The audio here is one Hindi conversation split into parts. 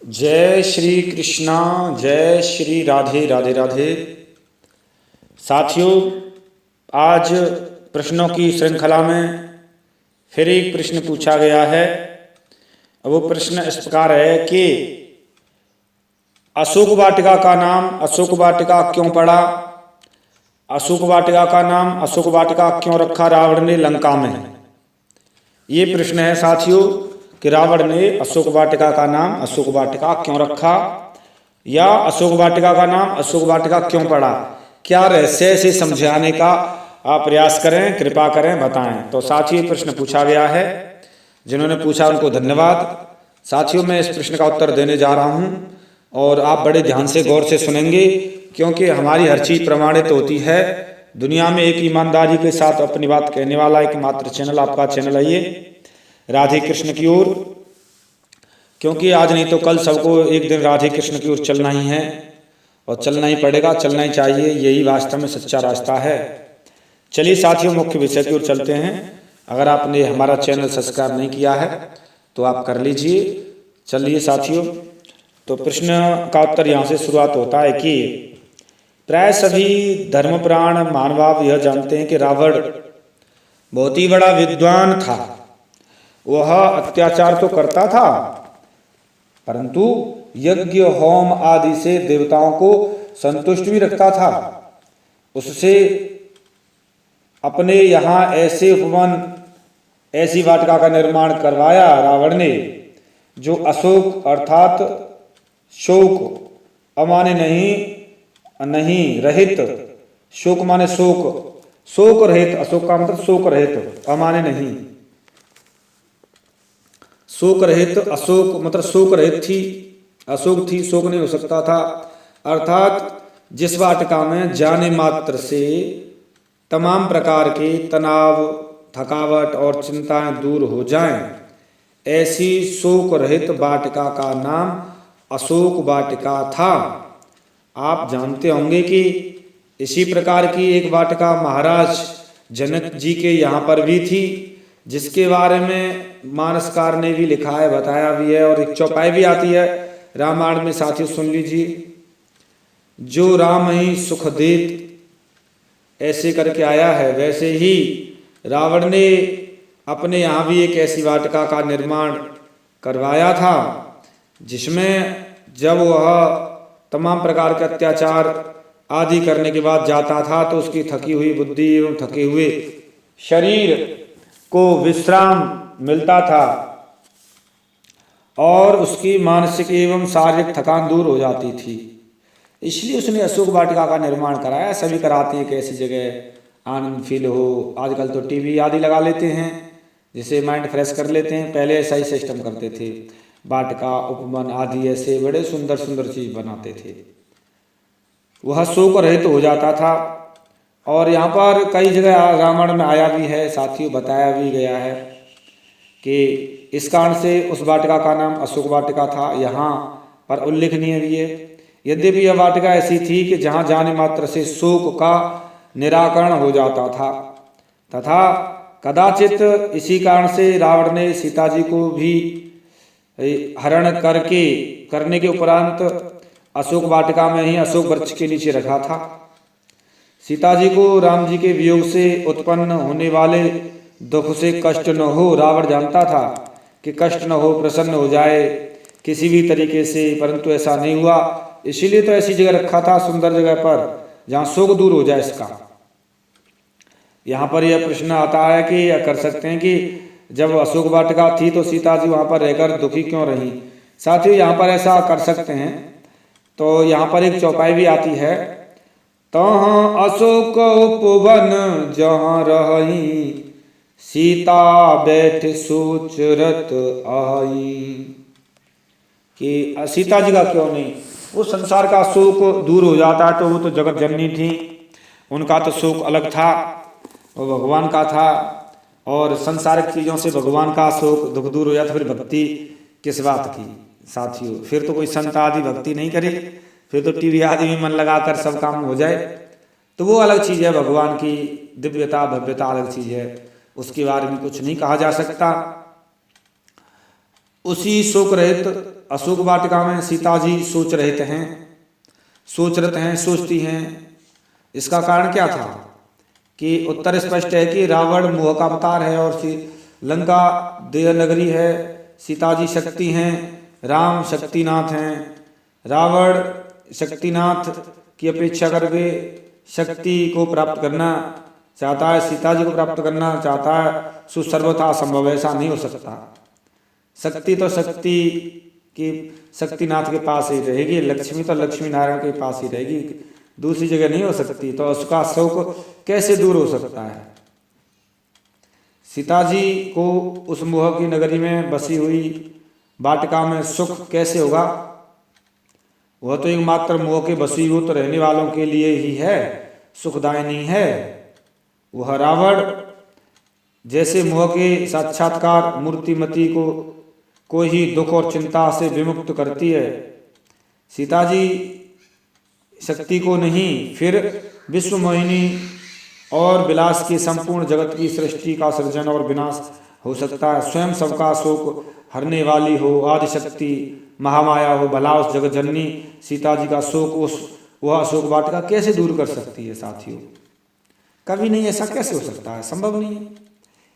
जय श्री कृष्णा, जय श्री राधे राधे राधे। साथियों, आज प्रश्नों की श्रृंखला में फिर एक प्रश्न पूछा गया है। वो प्रश्न इस प्रकार है कि अशोक वाटिका का नाम अशोक वाटिका क्यों पड़ा? अशोक वाटिका का नाम अशोक वाटिका क्यों रखा रावण ने लंका में? ये प्रश्न है साथियों कि रावण ने अशोक वाटिका का नाम अशोक वाटिका क्यों रखा, या अशोक वाटिका का नाम अशोक वाटिका क्यों पड़ा। क्या रहस्य से समझाने का आप प्रयास करें, कृपा करें, बताएं। तो साथियों, प्रश्न पूछा गया है। जिन्होंने पूछा उनको धन्यवाद। साथियों, मैं इस प्रश्न का उत्तर देने जा रहा हूं और आप बड़े ध्यान से गौर से सुनेंगे, क्योंकि हमारी हर चीज प्रमाणित होती है। दुनिया में एक ईमानदारी के साथ अपनी बात कहने वाला एकमात्र चैनल आपका चैनल है ये राधे कृष्ण की ओर। क्योंकि आज नहीं तो कल सबको एक दिन राधे कृष्ण की ओर चलना ही है और चलना ही पड़ेगा, चलना ही चाहिए। यही वास्तव में सच्चा रास्ता है। चलिए साथियों, मुख्य विषय की ओर चलते हैं। अगर आपने हमारा चैनल सब्सक्राइब नहीं किया है तो आप कर लीजिए। चलिए साथियों, तो प्रश्न का उत्तर यहाँ से शुरुआत होता है कि प्राय सभी धर्मप्राण मानव यह जानते हैं कि रावण बहुत ही बड़ा विद्वान था। वह अत्याचार तो करता था, परंतु यज्ञ होम आदि से देवताओं को संतुष्ट भी रखता था। उससे अपने यहाँ ऐसे उपवन, ऐसी वाटिका का निर्माण करवाया रावण ने, जो अशोक अर्थात शोक अमाने नहीं रहित, शोक माने शोक, शोक रहित, अशोक का मतलब शोक रहित, अमाने नहीं, शोक रहित, अशोक मतलब शोक रहित थी, अशोक थी, शोक नहीं हो सकता था। अर्थात जिस वाटिका में जाने मात्र से तमाम प्रकार के तनाव, थकावट और चिंताएं दूर हो जाएं, ऐसी शोक रहित वाटिका का नाम अशोक वाटिका था। आप जानते होंगे कि इसी प्रकार की एक वाटिका महाराज जनक जी के यहाँ पर भी थी, जिसके बारे में मानसकार ने भी लिखा है, बताया भी है, और एक चौपाई भी आती है रामायण में। साथियों सुन लीजिए, जो राम ही सुख देत, ऐसे करके आया है। वैसे ही रावण ने अपने यहाँ भी एक ऐसी वाटिका का निर्माण करवाया था, जिसमें जब वह तमाम प्रकार के अत्याचार आदि करने के बाद जाता था तो उसकी थकी हुई बुद्धि एवं थके हुए शरीर को विश्राम मिलता था और उसकी मानसिक एवं शारीरिक थकान दूर हो जाती थी। इसलिए उसने अशोक वाटिका का निर्माण कराया। सभी कराते हैं कि ऐसी जगह आनंद फील हो। आजकल तो टीवी आदि लगा लेते हैं जिससे माइंड फ्रेश कर लेते हैं। पहले ऐसा ही सिस्टम करते थे, वाटिका, उपवन आदि ऐसे बड़े सुंदर सुंदर चीज बनाते थे। वह शोक रहित हो जाता था। और यहाँ पर कई जगह रामायण में आया भी है साथियों, बताया भी गया है कि इस कारण से उस वाटिका का नाम अशोक वाटिका था। यहाँ पर उल्लेखनीय भी है, यद्यपि यह वाटिका ऐसी थी कि जहाँ जाने मात्र से शोक का निराकरण हो जाता था, तथा कदाचित इसी कारण से रावण ने सीता जी को भी हरण करने के उपरांत अशोक वाटिका में ही अशोक वृक्ष के नीचे रखा था। सीता जी को राम जी के वियोग से उत्पन्न होने वाले दुख से कष्ट न हो, रावण जानता था कि कष्ट न हो, प्रसन्न हो जाए किसी भी तरीके से, परंतु ऐसा नहीं हुआ। इसीलिए तो ऐसी जगह रखा था, सुंदर जगह पर, जहाँ शोक दूर हो जाए इसका। यहाँ पर यह प्रश्न आता है कि यह कर सकते हैं कि जब अशोक वाटिका थी तो सीता जी वहाँ पर रहकर दुखी क्यों रही। साथियों, यहाँ पर ऐसा कर सकते हैं। तो यहाँ पर एक चौपाई भी आती है, तहाँ अशोक उपवन जहाँ रही, सीता बैठ सोच रत आई। कि सीता जी का क्यों नहीं, वो संसार का शोक दूर हो जाता है। तो वो तो जगत जननी थी, उनका तो शोक अलग था, वो भगवान का था। और संसारिक चीज़ों से भगवान का शोक दुख दूर हो जाता, फिर भक्ति किस बात की साथियों। फिर तो कोई संत आदि भक्ति नहीं करे, फिर तो टीवी आदि में मन लगाकर सब काम हो जाए, तो वो अलग चीज़ है। भगवान की दिव्यता भव्यता अलग चीज़ है, उसके बारे में कुछ नहीं कहा जा सकता। उसी शोक रहित अशोक वाटिका में सीता जी सोच रहे हैं, सोचती हैं। इसका कारण क्या था कि उत्तर स्पष्ट है कि रावण मोह का अवतार है और लंका देव नगरी है। सीता जी शक्ति हैं, राम शक्तिनाथ हैं। रावण शक्तिनाथ की अपेक्षा करके शक्ति को प्राप्त करना चाहता है, सीता जी को प्राप्त करना चाहता है। सो सर्वथा संभव, ऐसा नहीं हो सकता। शक्ति तो शक्ति की शक्तिनाथ के पास ही रहेगी, लक्ष्मी तो लक्ष्मी नारायण के पास ही रहेगी, दूसरी जगह नहीं हो सकती। तो उसका शौक कैसे दूर हो सकता है? सीता जी को उस मोह की नगरी में बसी हुई वाटिका में सुख कैसे होगा? वह तो एकमात्र मोह के वशीभूत रहने वालों के लिए ही है, सुखदायिनी है। वह रावण जैसे मोह के साक्षात्कार मूर्तिमती को ही दुख और चिंता से विमुक्त करती है। सीता जी शक्ति को नहीं, फिर विश्व मोहिनी और विलास की संपूर्ण जगत की सृष्टि का सृजन और विनाश हो सकता है। स्वयं सबका शोक हरने वाली हो, आदि शक्ति महामाया हो, भला उस जगत जननी सीता जी का शोक वह अशोक वाटिका कैसे दूर कर सकती है? साथियों, कभी नहीं, ऐसा कैसे हो सकता है? संभव नहीं है।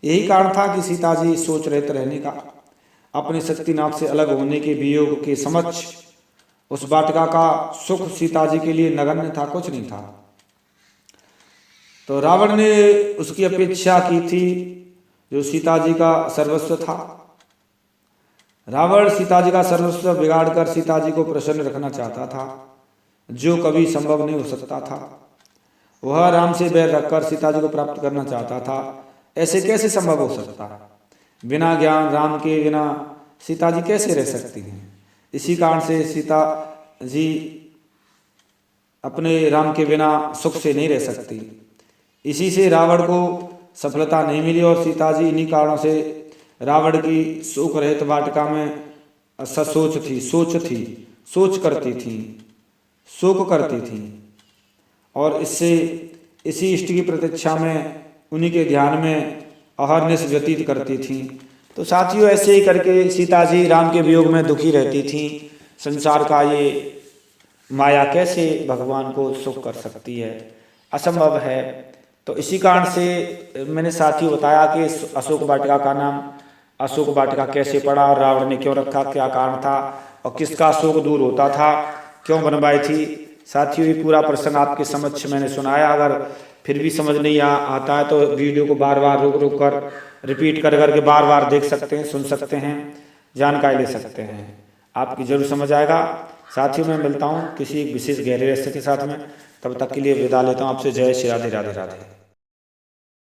यही कारण था कि सीता जी सोच रहित रहने का, अपने शक्तिनाथ से अलग होने के वियोग के समक्ष उस वाटिका का सुख सीता जी के लिए नगण्य था, कुछ नहीं था। तो रावण ने उसकी अपेक्षा की थी जो सीता जी का सर्वस्व था। रावण सीता जी का सर्वस्व बिगाड़कर सीता जी को प्रसन्न रखना चाहता था, जो कभी संभव नहीं हो सकता था। वह राम से बैर रखकर सीता जी को प्राप्त करना चाहता था, ऐसे कैसे संभव हो सकता? बिना ज्ञान राम के बिना सीता जी कैसे रह सकती हैं? इसी कारण से सीता जी अपने राम के बिना सुख से नहीं रह सकती। इसी से रावण को सफलता नहीं मिली और सीता जी इन्हीं कारणों से रावण की शोक रहित वाटिका में सोच करती थी, शोक करती थी और इससे इसी इष्ट की प्रतीक्षा में उन्हीं के ध्यान में अहर्निश व्यतीत करती थी। तो साथियों, ऐसे ही करके सीता जी राम के वियोग में दुखी रहती थी। संसार का ये माया कैसे भगवान को सुख कर सकती है? असंभव है। तो इसी कारण से मैंने साथियों बताया कि अशोक वाटिका का नाम अशोक वाटिका कैसे पड़ा, रावण ने क्यों रखा, क्या कारण था और किसका शोक दूर होता था, क्यों बनवाई थी। साथियों, ये पूरा प्रसंग आपके समक्ष मैंने सुनाया। अगर फिर भी समझ नहीं आता है तो वीडियो को बार बार रुक कर रिपीट कर करके बार बार देख सकते हैं, सुन सकते हैं, जानकारी ले सकते हैं, आपकी जरूर समझ आएगा। साथियों, मैं मिलता हूँ किसी एक विशेष गहरे रहस्य के साथ में। तब तक के लिए विदा लेता हूँ आपसे। जय श्री राधे राधे राधे।